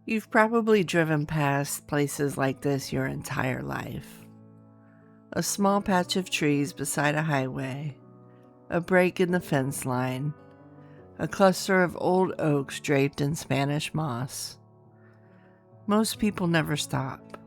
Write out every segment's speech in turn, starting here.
You've probably driven past places like this your entire life. A small patch of trees beside a highway, a break in the fence line, a cluster of old oaks draped in Spanish moss. Most people never stop.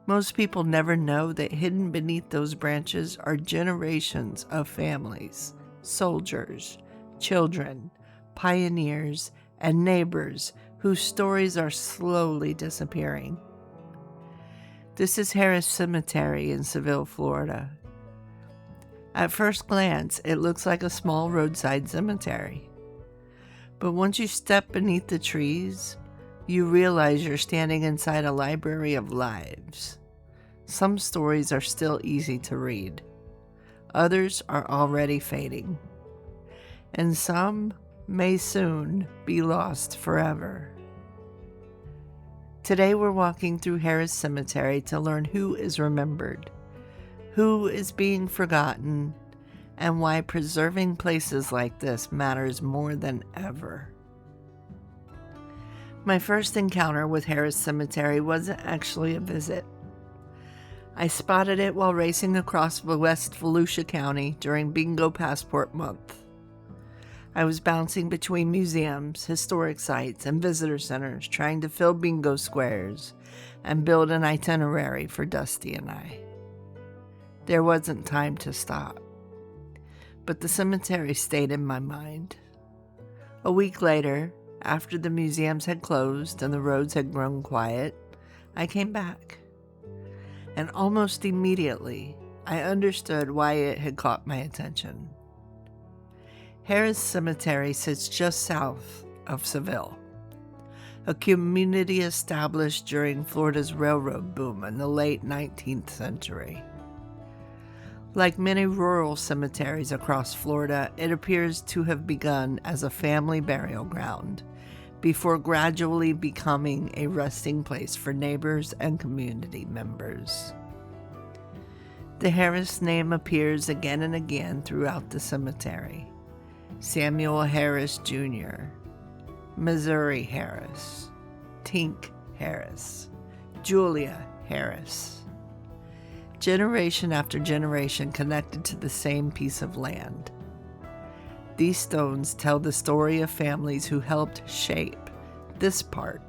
Most people never know that hidden beneath those branches are generations of families, soldiers, children, pioneers, and neighbors whose stories are slowly disappearing. This is Harris Cemetery in Seville, Florida. At first glance, it looks like a small roadside cemetery. But once you step beneath the trees, you realize you're standing inside a library of lives. Some stories are still easy to read. Others are already fading. And some may soon be lost forever. Today we're walking through Harris Cemetery to learn who is remembered, who is being forgotten, and why preserving places like this matters more than ever. My first encounter with Harris Cemetery wasn't actually a visit. I spotted it while racing across West Volusia County during Bingo Passport Month. I was bouncing between museums, historic sites, and visitor centers trying to fill bingo squares and build an itinerary for Dusty and I. There wasn't time to stop, but the cemetery stayed in my mind. A week later, after the museums had closed and the roads had grown quiet, I came back. And almost immediately, I understood why it had caught my attention. Harris Cemetery sits just south of Seville, a community established during Florida's railroad boom in the late 19th century. Like many rural cemeteries across Florida, it appears to have begun as a family burial ground before gradually becoming a resting place for neighbors and community members. The Harris name appears again and again throughout the cemetery. Samuel Harris Jr., Missouri Harris, Tink Harris, Julia Harris. Generation after generation connected to the same piece of land. These stones tell the story of families who helped shape this part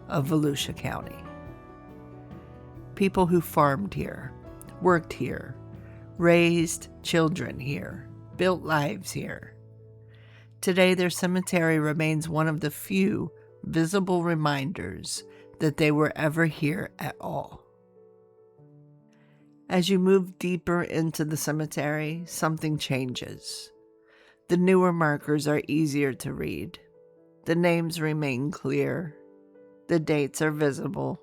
of Volusia County. People who farmed here, worked here, raised children here, built lives here. Today, their cemetery remains one of the few visible reminders that they were ever here at all. As you move deeper into the cemetery, something changes. The newer markers are easier to read. The names remain clear. The dates are visible.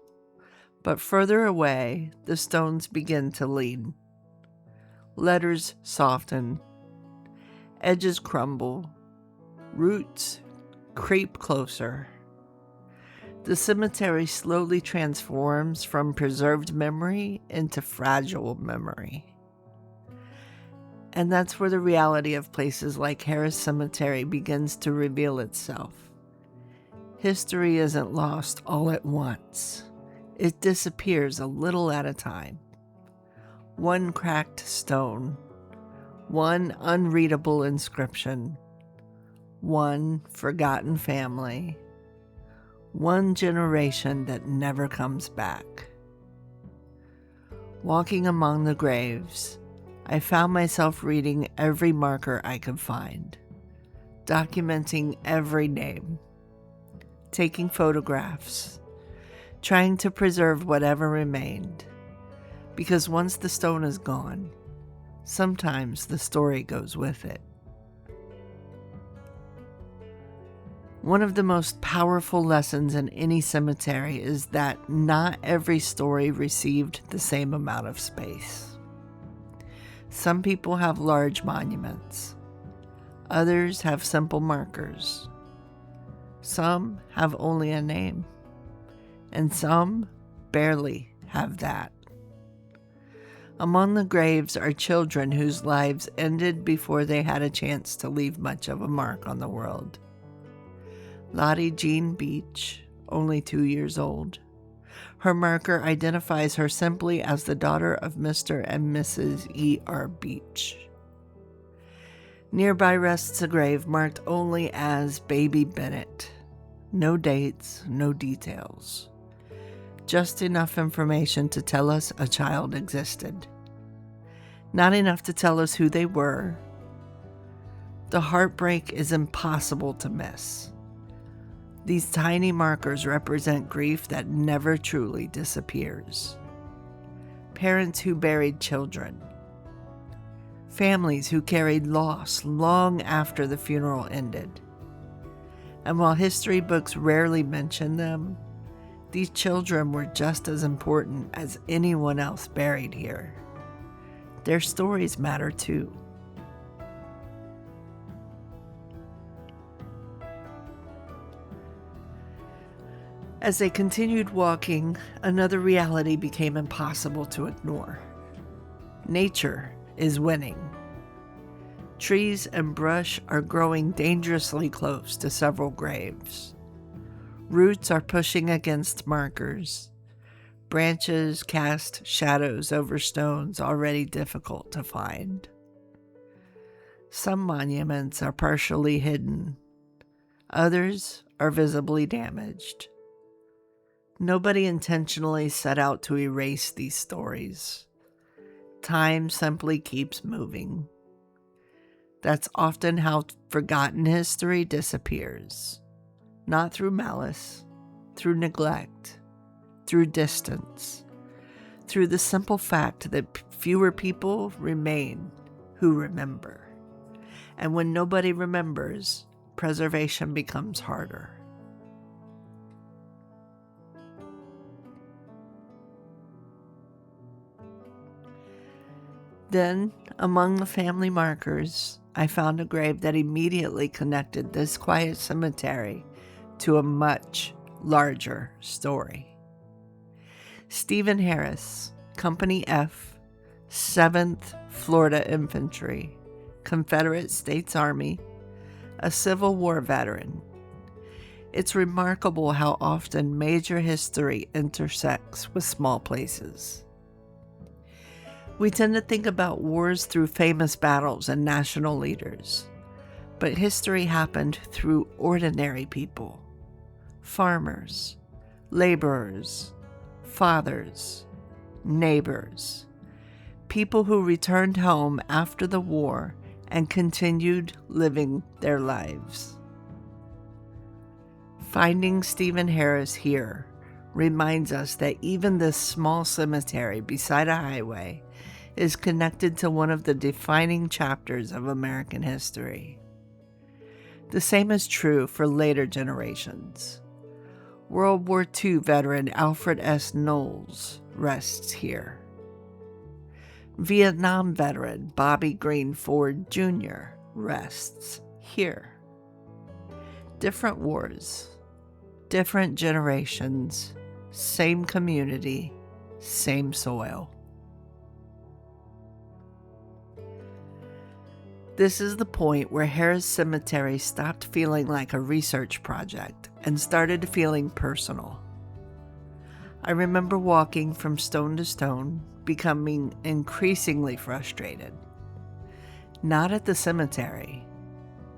But further away, the stones begin to lean. Letters soften. Edges crumble. Roots creep closer. The cemetery slowly transforms from preserved memory into fragile memory. And that's where the reality of places like Harris Cemetery begins to reveal itself. History isn't lost all at once. It disappears a little at a time. One cracked stone, one unreadable inscription, one forgotten family, one generation that never comes back. Walking among the graves, I found myself reading every marker I could find, documenting every name, taking photographs, trying to preserve whatever remained, because once the stone is gone, sometimes the story goes with it. One of the most powerful lessons in any cemetery is that not every story received the same amount of space. Some people have large monuments. Others have simple markers. Some have only a name. And some barely have that. Among the graves are children whose lives ended before they had a chance to leave much of a mark on the world. Lottie Jean Beach, only 2 years old. Her marker identifies her simply as the daughter of Mr. and Mrs. E.R. Beach. Nearby rests a grave marked only as Baby Bennett. No dates, no details. Just enough information to tell us a child existed. Not enough to tell us who they were. The heartbreak is impossible to miss. These tiny markers represent grief that never truly disappears. Parents who buried children. Families who carried loss long after the funeral ended. And while history books rarely mention them, these children were just as important as anyone else buried here. Their stories matter too. As they continued walking, another reality became impossible to ignore. Nature is winning. Trees and brush are growing dangerously close to several graves. Roots are pushing against markers. Branches cast shadows over stones already difficult to find. Some monuments are partially hidden. Others are visibly damaged. Nobody intentionally set out to erase these stories. Time simply keeps moving. That's often how forgotten history disappears. Not through malice, through neglect, through distance, through the simple fact that fewer people remain who remember. And when nobody remembers, preservation becomes harder. Then, among the family markers, I found a grave that immediately connected this quiet cemetery to a much larger story. Stephen Harris, Company F, 7th Florida Infantry, Confederate States Army, a Civil War veteran. It's remarkable how often major history intersects with small places. We tend to think about wars through famous battles and national leaders, but history happened through ordinary people, farmers, laborers, fathers, neighbors, people who returned home after the war and continued living their lives. Finding Stephen Harris here reminds us that even this small cemetery beside a highway is connected to one of the defining chapters of American history. The same is true for later generations. World War II veteran Alfred S. Knowles rests here. Vietnam veteran Bobby Green Ford Jr. rests here. Different wars, different generations, same community, same soil. This is the point where Harris Cemetery stopped feeling like a research project and started feeling personal. I remember walking from stone to stone, becoming increasingly frustrated. Not at the cemetery,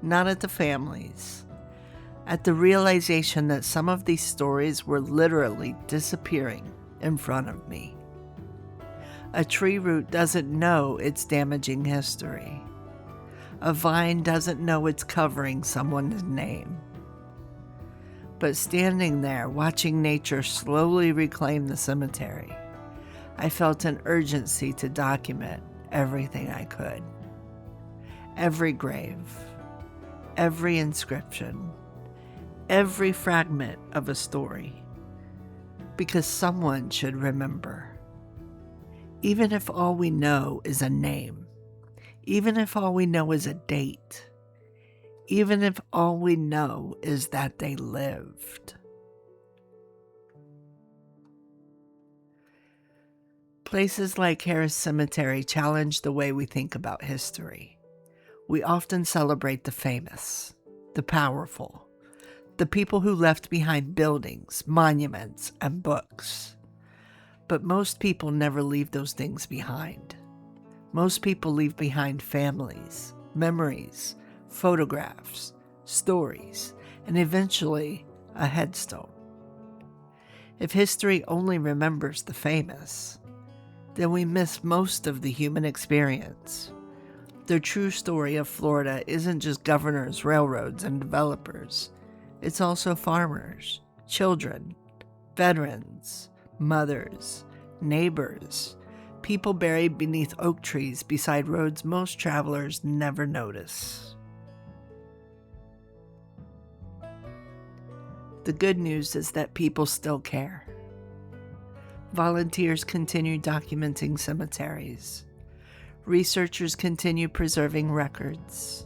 not at the families, at the realization that some of these stories were literally disappearing in front of me. A tree root doesn't know it's damaging history. A vine doesn't know it's covering someone's name. But standing there, watching nature slowly reclaim the cemetery, I felt an urgency to document everything I could. Every grave, every inscription, every fragment of a story. Because someone should remember. Even if all we know is a name. Even if all we know is a date. Even if all we know is that they lived. Places like Harris Cemetery challenge the way we think about history. We often celebrate the famous, the powerful, the people who left behind buildings, monuments, and books. But most people never leave those things behind. Most people leave behind families, memories, photographs, stories, and eventually a headstone. If history only remembers the famous, then we miss most of the human experience. The true story of Florida isn't just governors, railroads, and developers. It's also farmers, children, veterans, mothers, neighbors, people buried beneath oak trees beside roads most travelers never notice. The good news is that people still care. Volunteers continue documenting cemeteries. Researchers continue preserving records.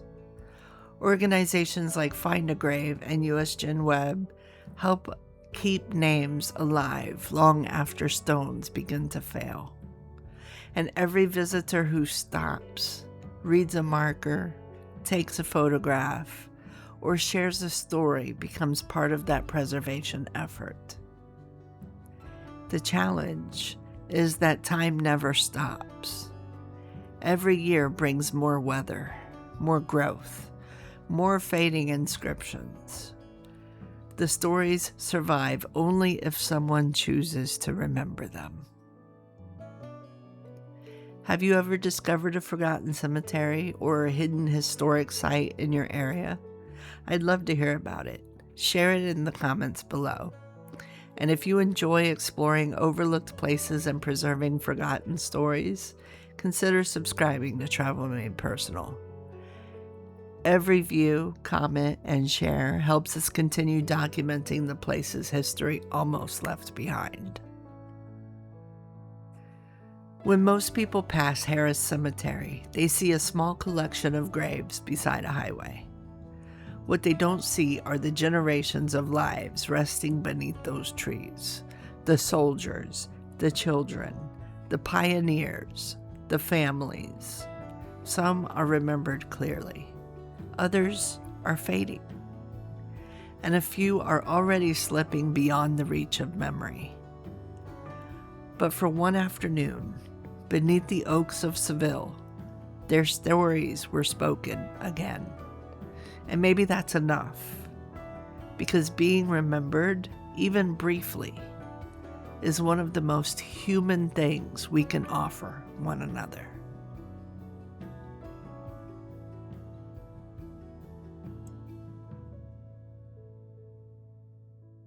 Organizations like Find a Grave and US Gen Web help keep names alive long after stones begin to fail. And every visitor who stops, reads a marker, takes a photograph, or shares a story becomes part of that preservation effort. The challenge is that time never stops. Every year brings more weather, more growth, more fading inscriptions. The stories survive only if someone chooses to remember them. Have you ever discovered a forgotten cemetery or a hidden historic site in your area? I'd love to hear about it. Share it in the comments below. And if you enjoy exploring overlooked places and preserving forgotten stories, consider subscribing to Travel Made Personal. Every view, comment, and share helps us continue documenting the places history almost left behind. When most people pass Harris Cemetery, they see a small collection of graves beside a highway. What they don't see are the generations of lives resting beneath those trees. The soldiers, the children, the pioneers, the families. Some are remembered clearly. Others are fading. And a few are already slipping beyond the reach of memory. But for one afternoon, beneath the oaks of Seville, their stories were spoken again. And maybe that's enough, because being remembered, even briefly, is one of the most human things we can offer one another.